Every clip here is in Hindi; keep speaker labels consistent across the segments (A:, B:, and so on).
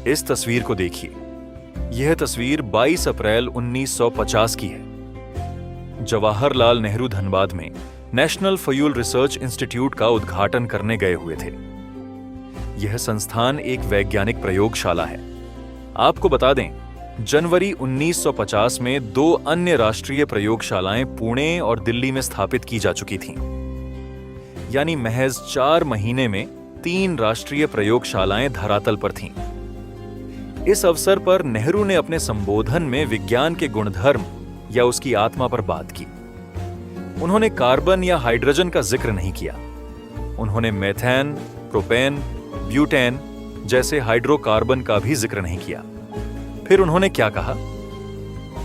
A: इस तस्वीर को देखिए। यह तस्वीर 22 अप्रैल 1950 की है। जवाहरलाल नेहरू धनबाद में नेशनल फ्यूल रिसर्च इंस्टीट्यूट का उद्घाटन करने गए हुए थे। यह संस्थान एक वैज्ञानिक प्रयोगशाला है। आपको बता दें, जनवरी 1950 में 2 अन्य राष्ट्रीय प्रयोगशालाएं पुणे और दिल्ली में स्थापित की जा चुकी थीं। यानी महज 4 महीने में 3 राष्ट्रीय प्रयोगशालाएं धरातल पर थीं। इस अवसर पर नेहरू ने अपने संबोधन में विज्ञान के गुणधर्म या उसकी आत्मा पर बात की। उन्होंने कार्बन या हाइड्रोजन का जिक्र नहीं किया। उन्होंने मेथेन, प्रोपेन, ब्यूटेन जैसे हाइड्रोकार्बन का भी जिक्र नहीं किया। फिर उन्होंने क्या कहा?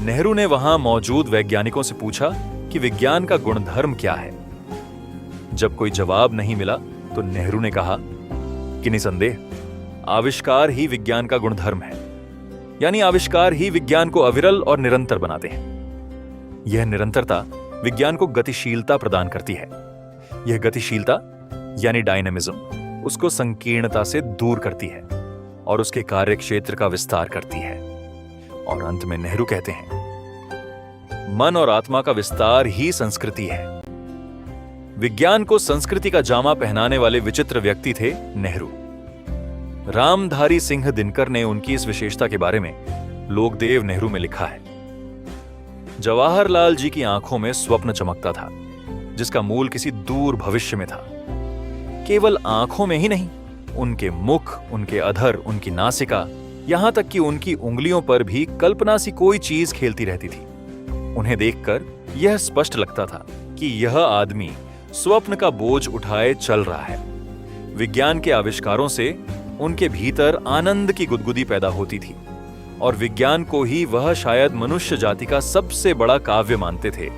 A: नेहरू ने वहां मौजूद वैज्ञानिकों से पूछा कि विज्ञान का गुणधर्म क्या है। जब कोई जवाब नहीं मिला तो नेहरू ने कहा कि निसंदेह आविष्कार ही विज्ञान का गुणधर्म है। यानी आविष्कार ही विज्ञान को अविरल और निरंतर बनाते हैं। यह निरंतरता विज्ञान को गतिशीलता प्रदान करती है। यह गतिशीलता यानी डायनेमिज्म उसको संकीर्णता से दूर करती है और उसके कार्य क्षेत्र का विस्तार करती है। और अंत में नेहरू कहते हैं, मन और आत्मा का विस्तार ही संस्कृति है। विज्ञान को संस्कृति का जामा पहनाने वाले विचित्र व्यक्ति थे नेहरू। रामधारी सिंह दिनकर ने उनकी इस विशेषता के बारे में लोकदेव नेहरू में लिखा है। जवाहरलाल जी की आंखों में स्वप्न चमकता था, जिसका मूल किसी दूर भविष्य में था। केवल आंखों में ही नहीं, उनके मुख, उनके अधर, उनकी नासिका, यहां तक कि उनकी उंगलियों पर भी कल्पना सी कोई चीज खेलती रहती थी। उन्हें देखकर यह स्पष्ट लगता था कि यह आदमी स्वप्न का बोझ उठाए चल रहा है। विज्ञान के आविष्कारों से उनके भीतर आनंद की गुदगुदी पैदा होती थी और विज्ञान को ही वह शायद मनुष्य जाति का सबसे बड़ा काव्य मानते थे।